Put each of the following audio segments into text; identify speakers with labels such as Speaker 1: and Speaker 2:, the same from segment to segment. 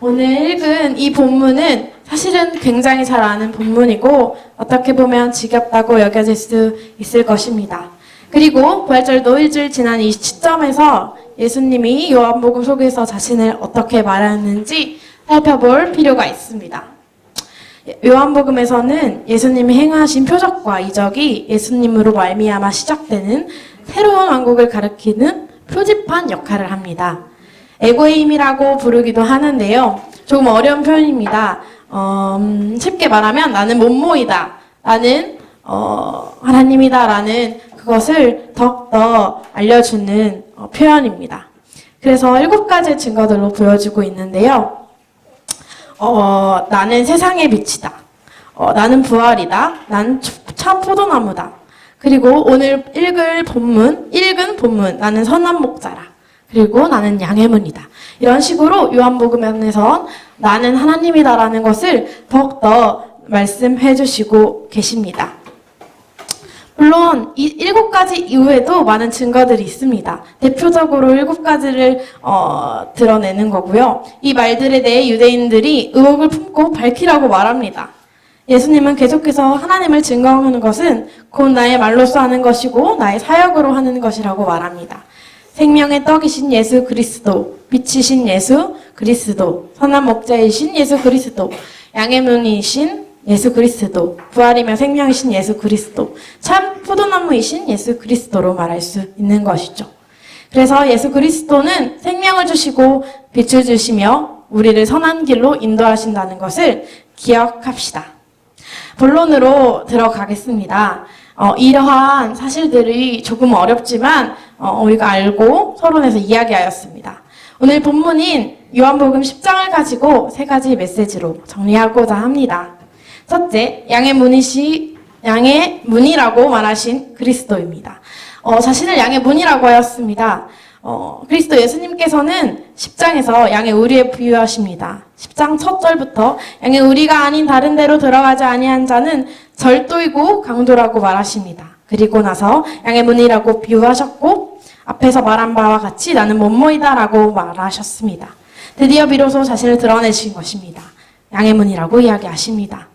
Speaker 1: 오늘 읽은 이 본문은 사실은 굉장히 잘 아는 본문이고 어떻게 보면 지겹다고 여겨질 수 있을 것입니다. 그리고 부활절 노일절 지난 이 시점에서 예수님이 요한복음 속에서 자신을 어떻게 말하는지 살펴볼 필요가 있습니다. 요한복음에서는 예수님이 행하신 표적과 이적이 예수님으로 말미암아 시작되는 새로운 왕국을 가리키는 표지판 역할을 합니다. 에고임이라고 부르기도 하는데요. 조금 어려운 표현입니다. 쉽게 말하면 나는 못모이다. 나는 하나님이다. 라는 그것을 더욱더 알려주는 표현입니다. 그래서 7가지의 증거들로 보여주고 있는데요. 나는 세상의 빛이다. 나는 부활이다. 난 참 포도나무다. 그리고 오늘 읽은 본문, 나는 선한 목자라. 그리고 나는 양의 문이다. 이런 식으로 요한복음에서 나는 하나님이다라는 것을 더욱더 말씀해 주시고 계십니다. 물론 이 7가지 이후에도 많은 증거들이 있습니다. 대표적으로 7가지를 드러내는 거고요. 이 말들에 대해 유대인들이 의혹을 품고 밝히라고 말합니다. 예수님은 계속해서 하나님을 증거하는 것은 곧 나의 말로써 하는 것이고 나의 사역으로 하는 것이라고 말합니다. 생명의 떡이신 예수 그리스도, 빛이신 예수 그리스도, 선한 목자이신 예수 그리스도, 양의 문이신 예수 그리스도, 부활이며 생명이신 예수 그리스도, 참 포도나무이신 예수 그리스도로 말할 수 있는 것이죠. 그래서 예수 그리스도는 생명을 주시고 빛을 주시며 우리를 선한 길로 인도하신다는 것을 기억합시다. 본론으로 들어가겠습니다. 이러한 사실들이 조금 어렵지만 우리가 알고 서론에서 이야기하였습니다. 오늘 본문인 요한복음 10장을 가지고 3가지 메시지로 정리하고자 합니다. 첫째, 양의 문이라고 말하신 그리스도입니다. 자신을 양의 문이라고 하였습니다. 그리스도 예수님께서는 10장에서 양의 우리에 비유하십니다. 10장 첫 절부터 양의 우리가 아닌 다른 데로 들어가지 아니한 자는 절도이고 강도라고 말하십니다. 그리고 나서 양의 문이라고 비유하셨고 앞에서 말한 바와 같이 나는 못모이다라고 말하셨습니다. 드디어 비로소 자신을 드러내신 것입니다. 양의 문이라고 이야기하십니다.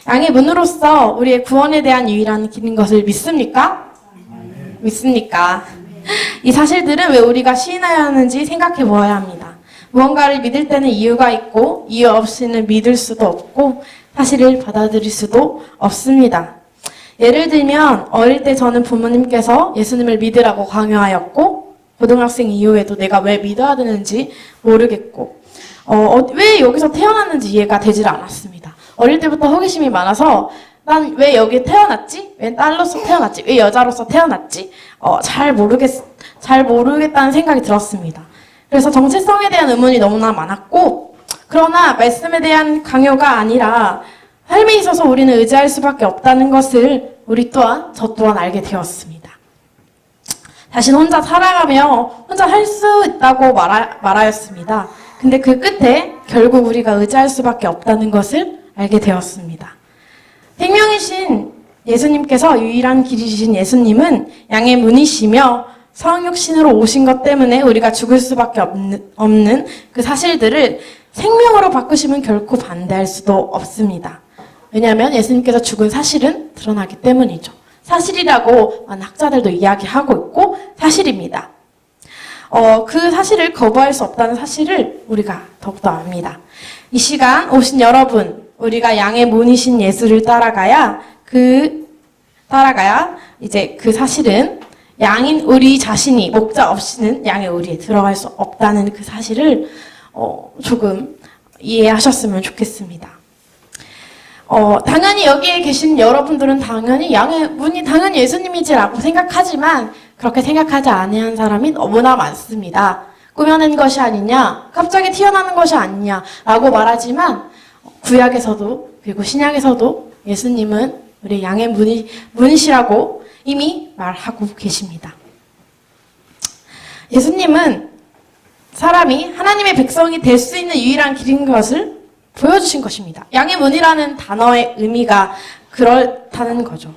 Speaker 1: 양의 문으로서 우리의 구원에 대한 유일한 길인 것을 믿습니까? 믿습니까? 이 사실들은 왜 우리가 시인해야 하는지 생각해 보아야 합니다. 무언가를 믿을 때는 이유가 있고 이유 없이는 믿을 수도 없고 사실을 받아들일 수도 없습니다. 예를 들면 어릴 때 저는 부모님께서 예수님을 믿으라고 강요하였고 고등학생 이후에도 내가 왜 믿어야 되는지 모르겠고 왜 여기서 태어났는지 이해가 되질 않았습니다. 어릴 때부터 호기심이 많아서 난 왜 여기 태어났지? 왜 딸로서 태어났지? 왜 여자로서 태어났지? 잘 모르겠다는 생각이 들었습니다. 그래서 정체성에 대한 의문이 너무나 많았고, 그러나 말씀에 대한 강요가 아니라 삶에 있어서 우리는 의지할 수밖에 없다는 것을 저 또한 알게 되었습니다. 자신 혼자 살아가며 혼자 할 수 있다고 말하였습니다. 근데 그 끝에 결국 우리가 의지할 수밖에 없다는 것을 알게 되었습니다. 생명이신 예수님께서 유일한 길이신 예수님은 양의 문이시며 성육신으로 오신 것 때문에 우리가 죽을 수밖에 없는 그 사실들을 생명으로 바꾸시면 결코 반대할 수도 없습니다. 왜냐하면 예수님께서 죽은 사실은 드러나기 때문이죠. 사실이라고 많은 학자들도 이야기하고 있고 사실입니다. 그 사실을 거부할 수 없다는 사실을 우리가 더욱더 압니다. 이 시간 오신 여러분, 우리가 양의 문이신 예수를 따라가야 이제 그 사실은 양인 우리 자신이 목자 없이는 양의 우리에 들어갈 수 없다는 그 사실을 조금 이해하셨으면 좋겠습니다. 당연히 여기에 계신 여러분들은 당연히 양의 문이 당연히 예수님이지라고 생각하지만 그렇게 생각하지 아니한 사람이 너무나 많습니다. 꾸며낸 것이 아니냐, 갑자기 튀어나오는 것이 아니냐라고 말하지만 구약에서도 그리고 신약에서도 예수님은 우리 양의 문이시라고 이미 말하고 계십니다. 예수님은 사람이 하나님의 백성이 될 수 있는 유일한 길인 것을 보여주신 것입니다. 양의 문이라는 단어의 의미가 그렇다는 거죠.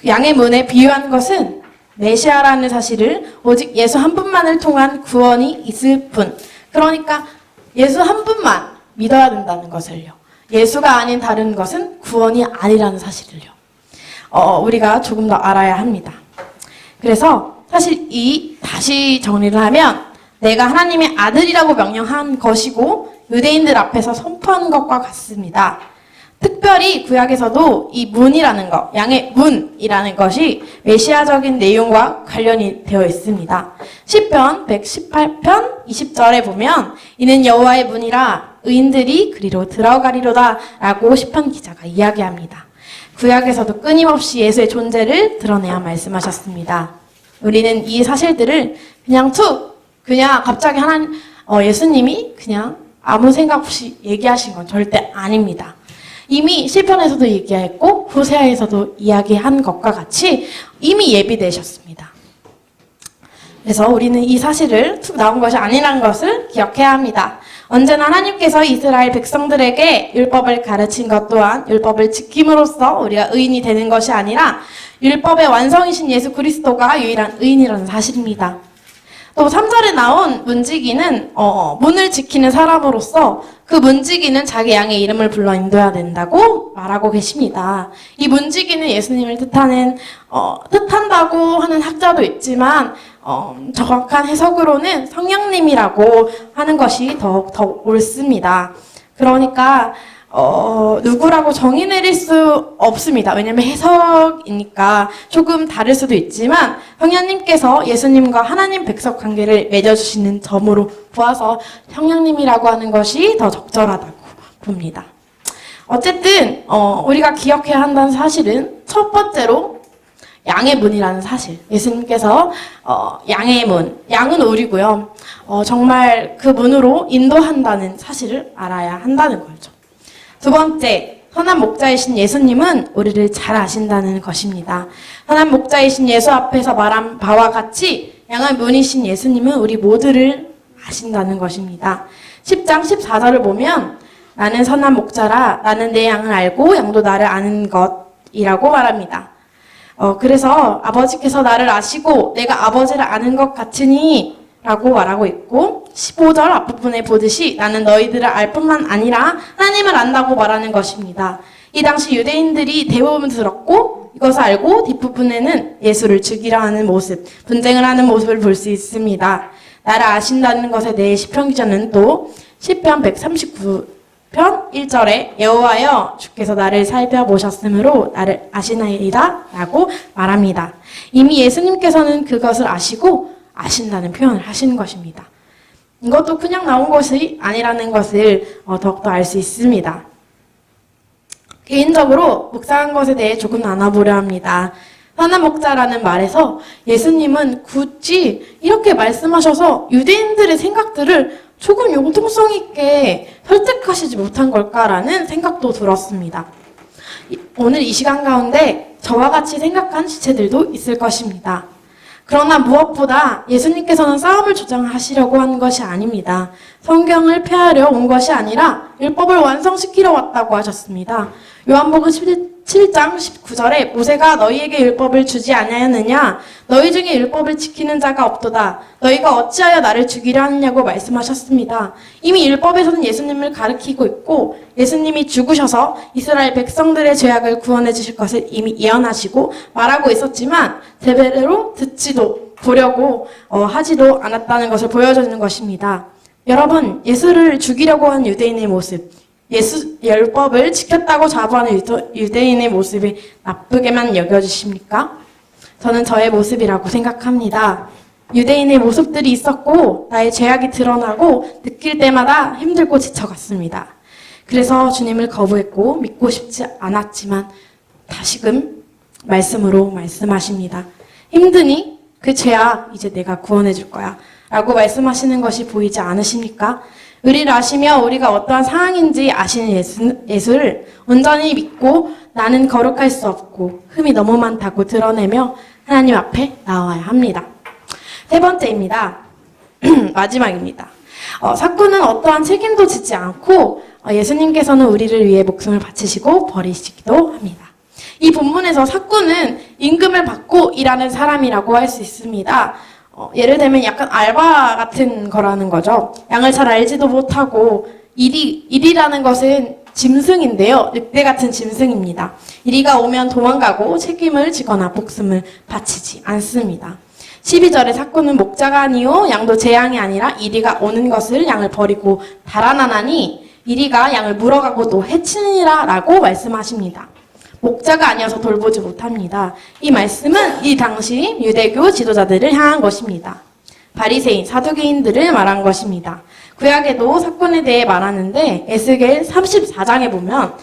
Speaker 1: 양의 문에 비유한 것은 메시아라는 사실을 오직 예수 한 분만을 통한 구원이 있을 뿐, 그러니까 예수 한 분만 믿어야 된다는 것을요. 예수가 아닌 다른 것은 구원이 아니라는 사실을요. 우리가 조금 더 알아야 합니다. 그래서 사실 다시 정리를 하면 내가 하나님의 아들이라고 명령한 것이고 유대인들 앞에서 선포한 것과 같습니다. 특별히 구약에서도 이 문이라는 것, 양의 문이라는 것이 메시아적인 내용과 관련이 되어 있습니다. 시편 118편 20절에 보면 이는 여호와의 문이라 의인들이 그리로 들어가리로다 라고 시편 기자가 이야기합니다. 구약에서도 끊임없이 예수의 존재를 드러내야 말씀하셨습니다. 우리는 이 사실들을 그냥 갑자기 예수님이 그냥 아무 생각 없이 얘기하신 건 절대 아닙니다. 이미 시편에서도 얘기했고 호세아에서도 이야기한 것과 같이 이미 예비되셨습니다. 그래서 우리는 이 사실을 툭 나온 것이 아니라는 것을 기억해야 합니다. 언제나 하나님께서 이스라엘 백성들에게 율법을 가르친 것 또한 율법을 지킴으로써 우리가 의인이 되는 것이 아니라 율법의 완성이신 예수 그리스도가 유일한 의인이라는 사실입니다. 또 3절에 나온 문지기는 문을 지키는 사람으로서 그 문지기는 자기 양의 이름을 불러 인도해야 된다고 말하고 계십니다. 이 문지기는 예수님을 뜻한다고 하는 학자도 있지만 정확한 해석으로는 성령님이라고 하는 것이 더 옳습니다. 그러니까 누구라고 정의 내릴 수 없습니다. 왜냐하면 해석이니까 조금 다를 수도 있지만 성령님께서 예수님과 하나님 백성 관계를 맺어주시는 점으로 보아서 성령님이라고 하는 것이 더 적절하다고 봅니다. 어쨌든 우리가 기억해야 한다는 사실은 첫 번째로 양의 문이라는 사실. 예수님께서 양의 문, 양은 우리고요. 정말 그 문으로 인도한다는 사실을 알아야 한다는 거죠. 두 번째, 선한 목자이신 예수님은 우리를 잘 아신다는 것입니다. 선한 목자이신 예수 앞에서 말한 바와 같이 양의 문이신 예수님은 우리 모두를 아신다는 것입니다. 10장 14절을 보면 나는 선한 목자라 나는 내 양을 알고 양도 나를 아는 것이라고 말합니다. 그래서 아버지께서 나를 아시고 내가 아버지를 아는 것 같으니 라고 말하고 있고 15절 앞부분에 보듯이 나는 너희들을 알 뿐만 아니라 하나님을 안다고 말하는 것입니다. 이 당시 유대인들이 대부분 들었고 이것을 알고 뒷부분에는 예수를 죽이려 하는 모습, 분쟁을 하는 모습을 볼 수 있습니다. 나를 아신다는 것에 대해 시편 기자는 또 시편 139편 1절에 여호와여 주께서 나를 살펴보셨으므로 나를 아시나이다 라고 말합니다. 이미 예수님께서는 그것을 아신다는 표현을 하시는 것입니다. 이것도 그냥 나온 것이 아니라는 것을 더욱더 알 수 있습니다. 개인적으로 묵상한 것에 대해 조금 나눠보려 합니다. 선한 목자라는 말에서 예수님은 굳이 이렇게 말씀하셔서 유대인들의 생각들을 조금 융통성 있게 설득하시지 못한 걸까라는 생각도 들었습니다. 오늘 이 시간 가운데 저와 같이 생각한 지체들도 있을 것입니다. 그러나 무엇보다 예수님께서는 싸움을 조장하시려고 하는 것이 아닙니다. 성경을 폐하려 온 것이 아니라 율법을 완성시키러 왔다고 하셨습니다. 요한복음 7장 19절에 모세가 너희에게 율법을 주지 아니하였느냐? 너희 중에 율법을 지키는 자가 없도다. 너희가 어찌하여 나를 죽이려 하느냐고 말씀하셨습니다. 이미 율법에서는 예수님을 가리키고 있고 예수님이 죽으셔서 이스라엘 백성들의 죄악을 구원해 주실 것을 이미 예언하시고 말하고 있었지만 제대로 듣지도 보려고 하지도 않았다는 것을 보여주는 것입니다. 여러분, 예수를 죽이려고 한 유대인의 모습, 율법을 지켰다고 자부하는 유대인의 모습이 나쁘게만 여겨지십니까? 저는 저의 모습이라고 생각합니다. 유대인의 모습들이 있었고 나의 죄악이 드러나고 느낄 때마다 힘들고 지쳐갔습니다. 그래서 주님을 거부했고 믿고 싶지 않았지만 다시금 말씀으로 말씀하십니다. 힘드니? 그 죄악 이제 내가 구원해 줄 거야 라고 말씀하시는 것이 보이지 않으십니까? 우리를 아시며 우리가 어떠한 상황인지 아시는 예수를 온전히 믿고 나는 거룩할 수 없고 흠이 너무 많다고 드러내며 하나님 앞에 나와야 합니다. 세 번째입니다. 마지막입니다. 사꾼은 어떠한 책임도 지지 않고 예수님께서는 우리를 위해 목숨을 바치시고 버리시기도 합니다. 이 본문에서 사꾼은 임금을 받고 일하는 사람이라고 할 수 있습니다. 예를 들면 약간 알바 같은 거라는 거죠. 양을 잘 알지도 못하고 일이라는 것은 짐승인데요. 늑대 같은 짐승입니다. 이리가 오면 도망가고 책임을 지거나 목숨을 바치지 않습니다. 12절에 사꾼은 목자가 아니요 양도 제 양이 아니라 이리가 오는 것을 양을 버리고 달아나나니 이리가 양을 물어가고 또 해치니라 라고 말씀하십니다. 목자가 아니어서 돌보지 못합니다. 이 말씀은 이 당시 유대교 지도자들을 향한 것입니다. 바리새인, 사두개인들을 말한 것입니다. 구약에도 사꾼에 대해 말하는데 에스겔 34장에 보면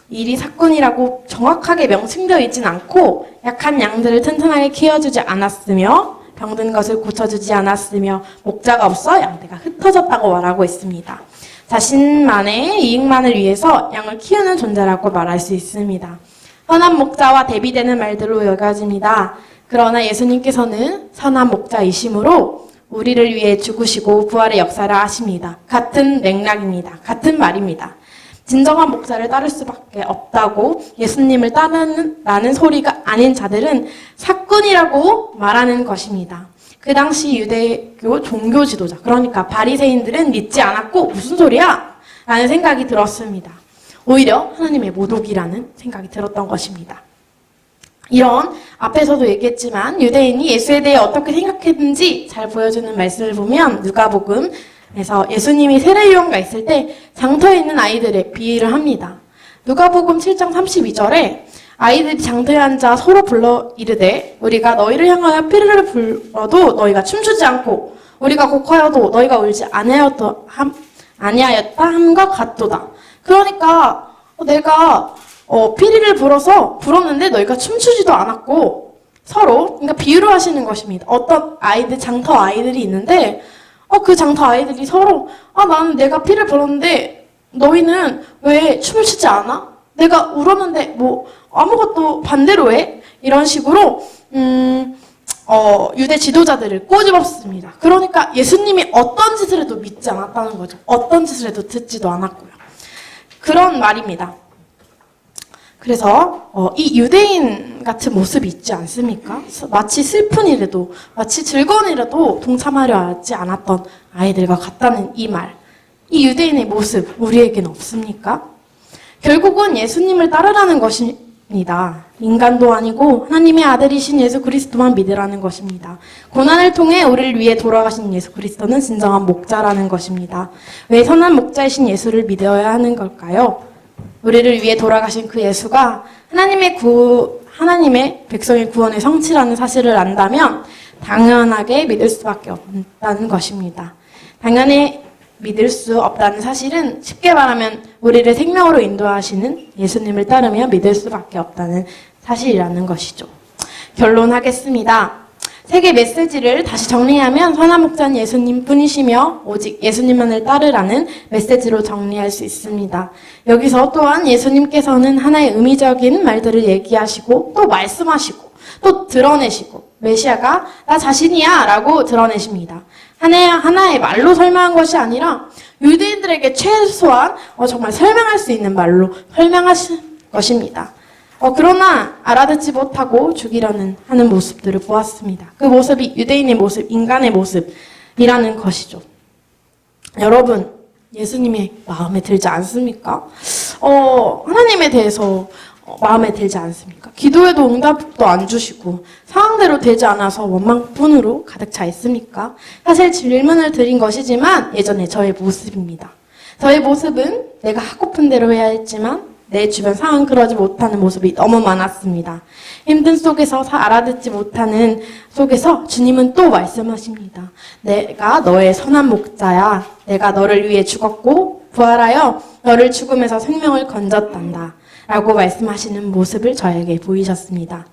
Speaker 1: 일이 사꾼이라고 정확하게 명칭되어 있진 않고 약한 양들을 튼튼하게 키워주지 않았으며 병든 것을 고쳐주지 않았으며 목자가 없어 양떼가 흩어졌다고 말하고 있습니다. 자신만의 이익만을 위해서 양을 키우는 존재라고 말할 수 있습니다. 선한 목자와 대비되는 말들로 여겨집니다. 그러나 예수님께서는 선한 목자이심으로 우리를 위해 죽으시고 부활의 역사를 하십니다. 같은 맥락입니다. 같은 말입니다. 진정한 목자를 따를 수밖에 없다고 예수님을 따르는 소리가 아닌 자들은 사꾼이라고 말하는 것입니다. 그 당시 유대교 종교 지도자, 그러니까 바리새인들은 믿지 않았고 무슨 소리야? 라는 생각이 들었습니다. 오히려 하나님의 모독이라는 생각이 들었던 것입니다. 이런 앞에서도 얘기했지만 유대인이 예수에 대해 어떻게 생각했는지 잘 보여주는 말씀을 보면 누가복음에서 예수님이 세례요한가 있을 때 장터에 있는 아이들의 비유를 합니다. 누가복음 7장 32절에 아이들이 장터에 앉아 서로 불러 이르되 우리가 너희를 향하여 피리를 불어도 너희가 춤추지 않고 우리가 곡하여도 너희가 울지 아니하였다 함과 같도다. 그러니까 내가 피리를 불었는데 너희가 춤추지도 않았고 서로 그러니까 비유를 하시는 것입니다. 어떤 아이들 장터 아이들이 있는데 그 장터 아이들이 서로 나는 내가 피를 불었는데 너희는 왜 춤을 추지 않아? 내가 울었는데 뭐 아무것도 반대로 해? 이런 식으로 유대 지도자들을 꼬집었습니다. 그러니까 예수님이 어떤 짓을 해도 믿지 않았다는 거죠. 어떤 짓을 해도 듣지도 않았고요. 그런 말입니다. 그래서 이 유대인 같은 모습이 있지 않습니까? 마치 슬픈 일에도 마치 즐거운 일에도 동참하려 하지 않았던 아이들과 같다는 이 말. 이 유대인의 모습 우리에게는 없습니까? 결국은 예수님을 따르라는 것입니다. 인간도 아니고 하나님의 아들이신 예수 그리스도만 믿으라는 것입니다. 고난을 통해 우리를 위해 돌아가신 예수 그리스도는 진정한 목자라는 것입니다. 왜 선한 목자이신 예수를 믿어야 하는 걸까요? 우리를 위해 돌아가신 그 예수가 하나님의 백성의 구원의 성취라는 사실을 안다면 당연하게 믿을 수밖에 없다는 것입니다. 당연히 믿을 수 없다는 사실은 쉽게 말하면 우리를 생명으로 인도하시는 예수님을 따르며 믿을 수밖에 없다는 사실이라는 것이죠. 결론하겠습니다. 세계 메시지를 다시 정리하면 선한 목자는 예수님 뿐이시며 오직 예수님만을 따르라는 메시지로 정리할 수 있습니다. 여기서 또한 예수님께서는 하나의 의미적인 말들을 얘기하시고 또 말씀하시고 또 드러내시고 메시아가 나 자신이야 라고 드러내십니다. 하나의 말로 설명한 것이 아니라 유대인들에게 최소한 정말 설명할 수 있는 말로 설명하신 것입니다. 그러나 알아듣지 못하고 죽이려는 하는 모습들을 보았습니다. 그 모습이 유대인의 모습, 인간의 모습이라는 것이죠. 여러분, 예수님이 마음에 들지 않습니까? 하나님에 대해서 마음에 들지 않습니까? 기도에도 응답도 안 주시고 상황대로 되지 않아서 원망뿐으로 가득 차 있습니까? 사실 질문을 드린 것이지만 예전에 저의 모습입니다. 저의 모습은 내가 하고픈 대로 해야 했지만 내 주변 상황 그러지 못하는 모습이 너무 많았습니다. 힘든 속에서 알아듣지 못하는 속에서 주님은 또 말씀하십니다. 내가 너의 선한 목자야. 내가 너를 위해 죽었고 부활하여 너를 죽음에서 생명을 건졌단다. 라고 말씀하시는 모습을 저에게 보이셨습니다.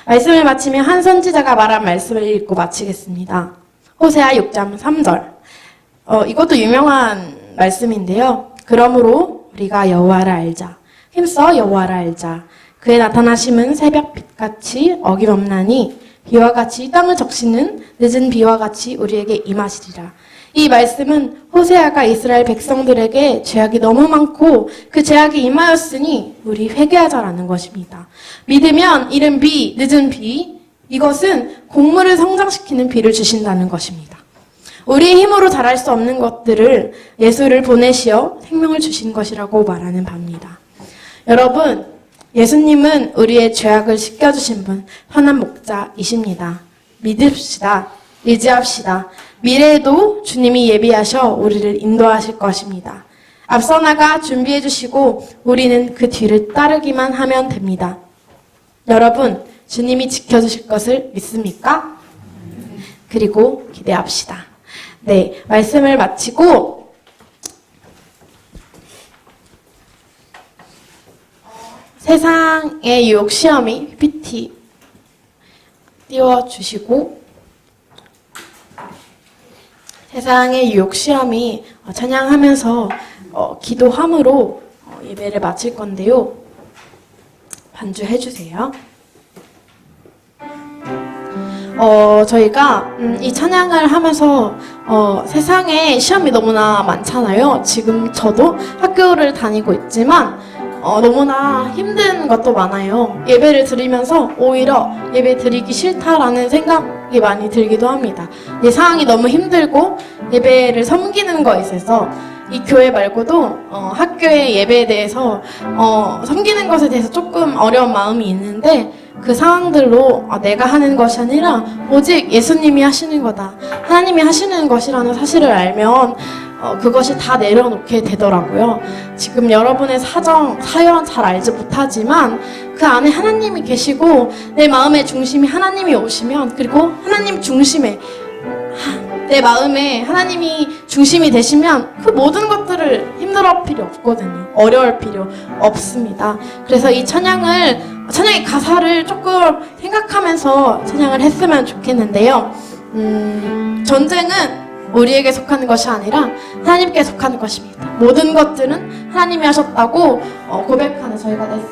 Speaker 1: 말씀을 마치며 한 선지자가 말한 말씀을 읽고 마치겠습니다. 호세아 6장 3절. 이것도 유명한 말씀인데요. 그러므로 우리가 여호와를 알자. 힘써 여호와를 알자. 그의 나타나심은 새벽빛같이 어김없나니 비와 같이 땅을 적시는 늦은 비와 같이 우리에게 임하시리라. 이 말씀은 호세아가 이스라엘 백성들에게 죄악이 너무 많고 그 죄악이 임하였으니 우리 회개하자라는 것입니다. 믿으면 이른 비, 늦은 비, 이것은 곡물을 성장시키는 비를 주신다는 것입니다. 우리의 힘으로 잘할 수 없는 것들을 예수를 보내시어 생명을 주신 것이라고 말하는 바입니다. 여러분, 예수님은 우리의 죄악을 씻겨주신 분, 선한 목자이십니다. 믿읍시다. 의지합시다. 미래에도 주님이 예비하셔 우리를 인도하실 것입니다. 앞서 나가 준비해 주시고 우리는 그 뒤를 따르기만 하면 됩니다. 여러분, 주님이 지켜주실 것을 믿습니까? 그리고 기대합시다. 네, 말씀을 마치고 세상의 유혹 시험이 PPT 띄워주시고 세상의 유혹 시험이 찬양하면서 기도함으로 예배를 마칠 건데요. 반주해 주세요. 저희가 이 찬양을 하면서 세상에 시험이 너무나 많잖아요. 지금 저도 학교를 다니고 있지만 너무나 힘든 것도 많아요. 예배를 드리면서 오히려 예배 드리기 싫다라는 생각이 많이 들기도 합니다. 내 상황이 너무 힘들고 예배를 섬기는 거에 있어서 이 교회 말고도 학교의 예배에 대해서 섬기는 것에 대해서 조금 어려운 마음이 있는데 그 상황들로 내가 하는 것이 아니라 오직 예수님이 하시는 거다, 하나님이 하시는 것이라는 사실을 알면 그것이 다 내려놓게 되더라고요. 지금 여러분의 사연 잘 알지 못하지만 그 안에 하나님이 계시고 내 마음의 중심이 하나님이 오시면, 그리고 하나님 중심에 내 마음에 하나님이 중심이 되시면 그 모든 것들을 힘들어할 필요 없거든요. 어려울 필요 없습니다. 그래서 이 찬양의 가사를 조금 생각하면서 찬양을 했으면 좋겠는데요. 전쟁은 우리에게 속하는 것이 아니라 하나님께 속하는 것입니다. 모든 것들은 하나님이 하셨다고 고백하는 저희가 됐습니다.